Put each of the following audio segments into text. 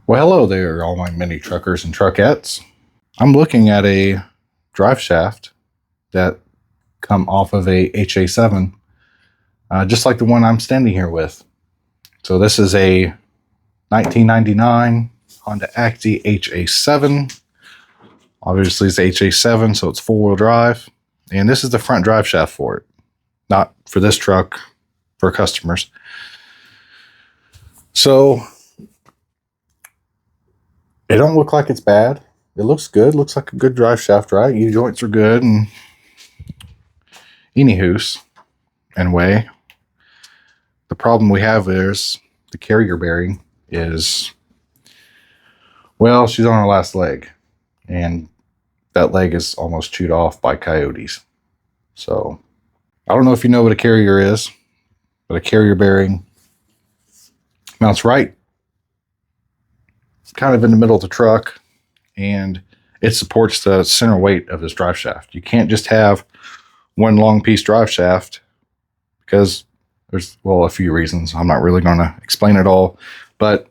Well, hello there, all my mini truckers and truckettes. I'm looking at a drive shaft that come off of a HA7, just like the one I'm standing here with. So this is a 1999 Honda Acti HA7. Obviously it's HA7, so it's four-wheel drive. And this is the front drive shaft for it. Not for this truck, for customers. So it don't look like it's bad. It looks good. Looks like a good drive shaft, right? U-joints are good. And anywho's, anyway, the problem we have is the carrier bearing is, well, she's on her last leg. And that leg is almost chewed off by coyotes. So I don't know if you know what a carrier is, but a carrier bearing mounts right kind of in the middle of the truck, and it supports the center weight of this drive shaft. You can't just have one long piece drive shaft because there's, well, a few reasons. I'm not really going to explain it all, but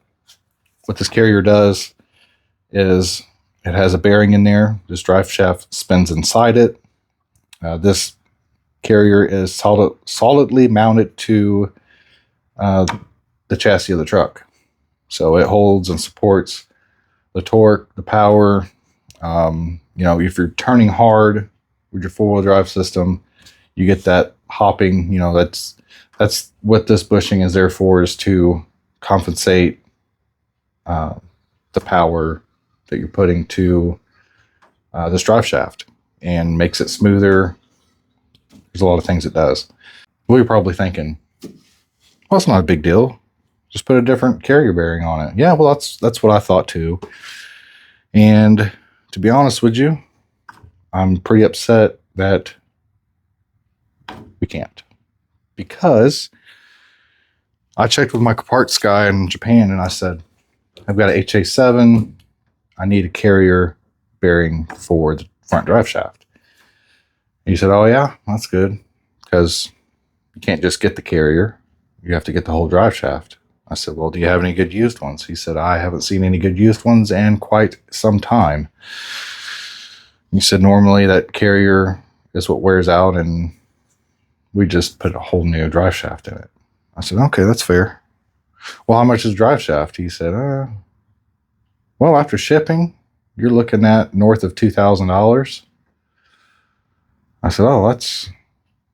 what this carrier does is it has a bearing in there. This drive shaft spins inside it. This carrier is solidly mounted to the chassis of the truck. So it holds and supports the torque, the power. If you're turning hard with your four-wheel drive system, you get that hopping. That's what this bushing is there for, is to compensate the power that you're putting to this drive shaft and makes it smoother. There's a lot of things it does. Well, you're probably thinking, well, it's not a big deal. Just put a different carrier bearing on it. Yeah, well, that's what I thought too. And to be honest with you, I'm pretty upset that we can't. Because I checked with my parts guy in Japan and I said, I've got an HA7. I need a carrier bearing for the front drive shaft. And he said, oh yeah, that's good. Because you can't just get the carrier. You have to get the whole drive shaft. I said, well, do you have any good used ones? He said, I haven't seen any good used ones in quite some time. He said, normally that carrier is what wears out and we just put a whole new drive shaft in it. I said, okay, that's fair. Well, how much is drive shaft? He said, well, after shipping, you're looking at north of $2,000. I said, oh, that's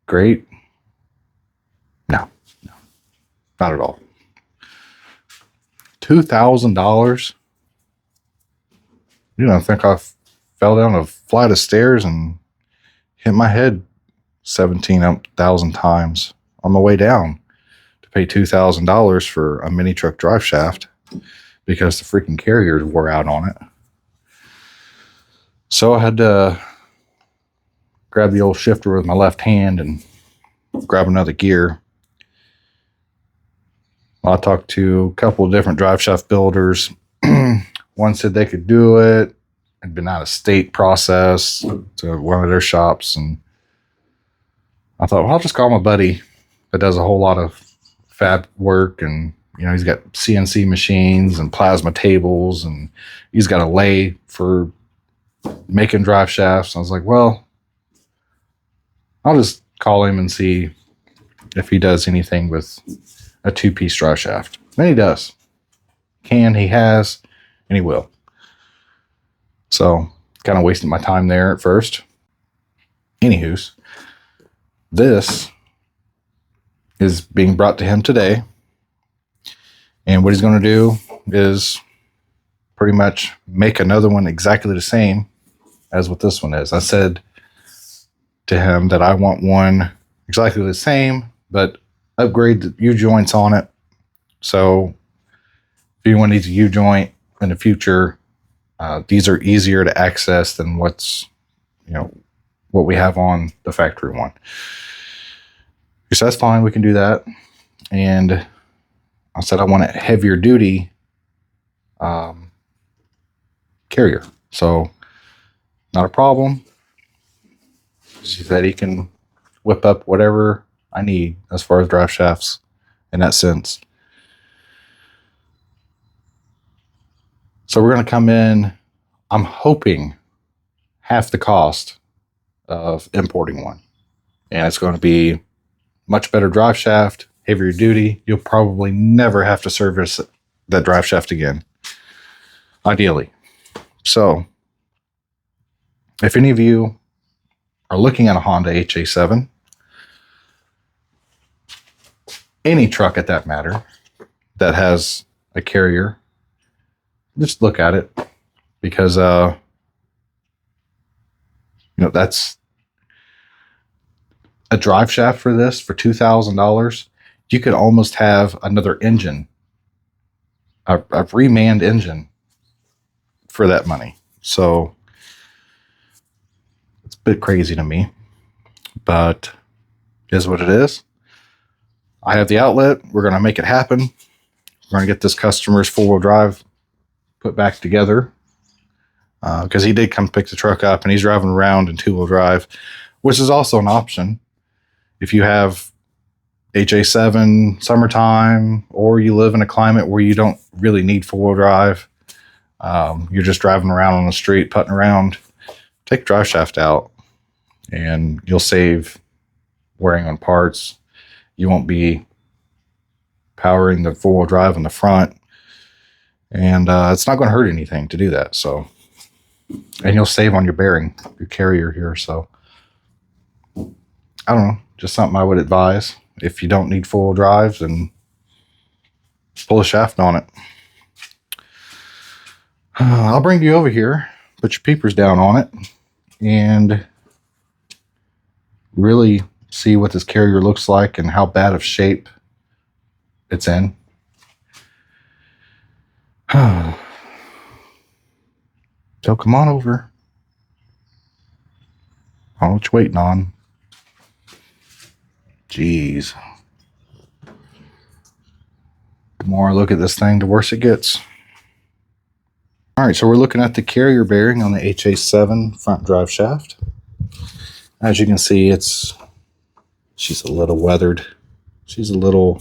great. No, not at all. $2,000. You don't think I fell down a flight of stairs and hit my head 17,000 times on my way down to pay $2,000 for a mini truck drive shaft because the freaking carriers wore out on it. So I had to grab the old shifter with my left hand and grab another gear. I talked to a couple of different drive shaft builders. One said they could do it. Had been out of state process to one of their shops. And I thought, well, I'll just call my buddy that does a whole lot of fab work. And, he's got CNC machines and plasma tables. And he's got a lathe for making drive shafts. I was like, well, I'll just call him and see if he does anything with a two-piece drive shaft. And he does. He has, and he will. So, kind of wasted my time there at first. Anywho's, this is being brought to him today. And what he's going to do is pretty much make another one exactly the same as what this one is. I said to him that I want one exactly the same, but upgrade the U-joints on it. So if anyone needs a U-joint in the future, these are easier to access than what we have on the factory one. He said, that's fine, we can do that. And I said, I want a heavier duty carrier. So not a problem. He said he can whip up whatever I need as far as drive shafts in that sense. So we're going to come in, I'm hoping, half the cost of importing one. And it's going to be much better drive shaft, heavier duty. You'll probably never have to service that drive shaft again, ideally. So if any of you are looking at a Honda HA7, any truck at that matter that has a carrier, just look at it, because that's a drive shaft for this for $2,000. You could almost have another engine, a remanned engine for that money. So it's a bit crazy to me, but it is what it is. I have the outlet. We're going to make it happen. We're going to get this customer's four-wheel drive put back together, because he did come pick the truck up and he's driving around in two-wheel drive, which is also an option. If you have HA7 summertime, or you live in a climate where you don't really need four-wheel drive, you're just driving around on the street, putting around, take the drive shaft out and you'll save wearing on parts. You won't be powering the four-wheel drive in the front, and it's not going to hurt anything to do that. So, and you'll save on your bearing, your carrier here. So I don't know, just something I would advise. If you don't need four-wheel drives, and pull a shaft on it. I'll bring you over here, put your peepers down on it, and really see what this carrier looks like and how bad of shape it's in. So come on over. I don't know what you're waiting on. Jeez. The more I look at this thing, the worse it gets. All right, so we're looking at the carrier bearing on the HA7 front drive shaft. As you can see, she's a little weathered. She's a little,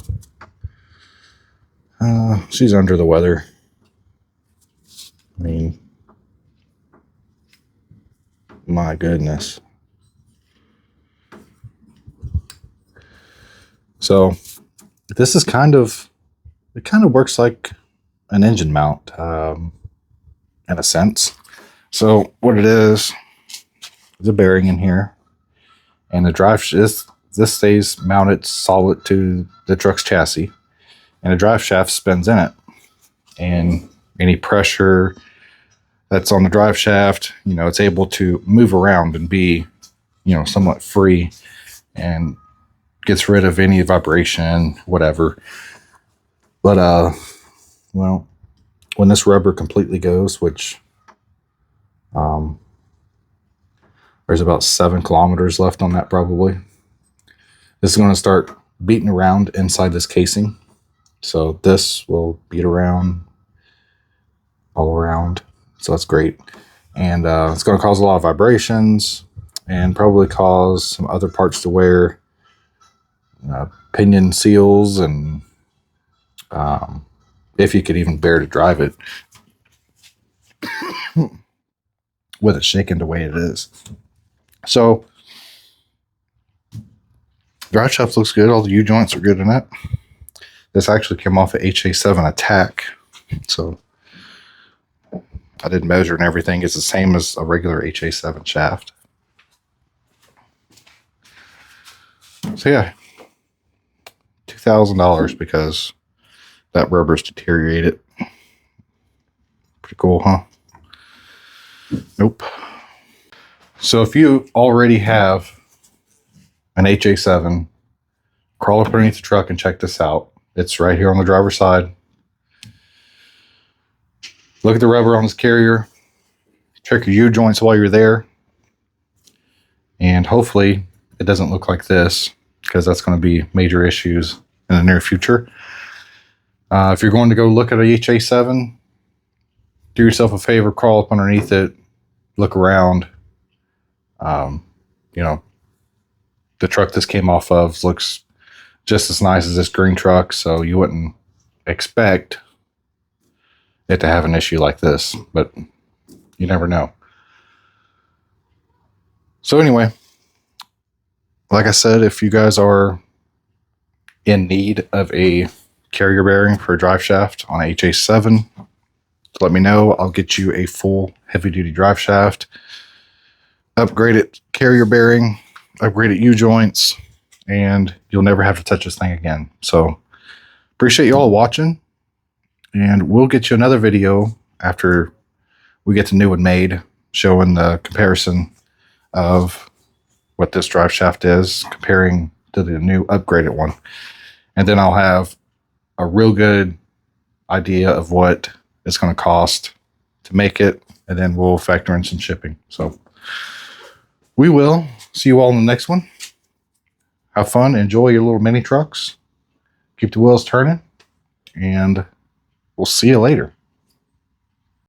she's under the weather. I mean, my goodness. So this is it kind of works like an engine mount, in a sense. So what it is a bearing in here, and the drive, this stays mounted solid to the truck's chassis, and the drive shaft spins in it, and any pressure that's on the drive shaft, it's able to move around and be, somewhat free, and gets rid of any vibration, whatever. But well, when this rubber completely goes, which there's about 7 kilometers left on that probably, this is going to start beating around inside this casing. So this will beat around all around. So that's great. And it's going to cause a lot of vibrations, and probably cause some other parts to wear, pinion seals, and if you could even bear to drive it with it shaking the way it is. So drive shaft looks good. All the U-joints are good in it. This actually came off a HA7 Attack, so I did measure and everything. It's the same as a regular HA7 shaft. So yeah, $2,000 because that rubber's deteriorated. Pretty cool, huh? Nope. So if you already have an HA7, crawl up underneath the truck and check this out. It's right here on the driver's side. Look at the rubber on this carrier. Check your U-joints while you're there. And hopefully it doesn't look like this, because that's going to be major issues in the near future. If you're going to go look at a HA7, do yourself a favor, crawl up underneath it, look around. The truck this came off of looks just as nice as this green truck, so you wouldn't expect it to have an issue like this, but you never know. So anyway, like I said, if you guys are in need of a carrier bearing for a drive shaft on a HA7, let me know. I'll get you a full heavy-duty drive shaft, upgraded carrier bearing, upgraded U-joints, and you'll never have to touch this thing again. So appreciate you all watching, and we'll get you another video after we get the new one made, showing the comparison of what this drive shaft is comparing to the new upgraded one. And then I'll have a real good idea of what it's going to cost to make it, and then we'll factor in some shipping. So we will see you all in the next one. Have fun, enjoy your little mini trucks, keep the wheels turning, and we'll see you later.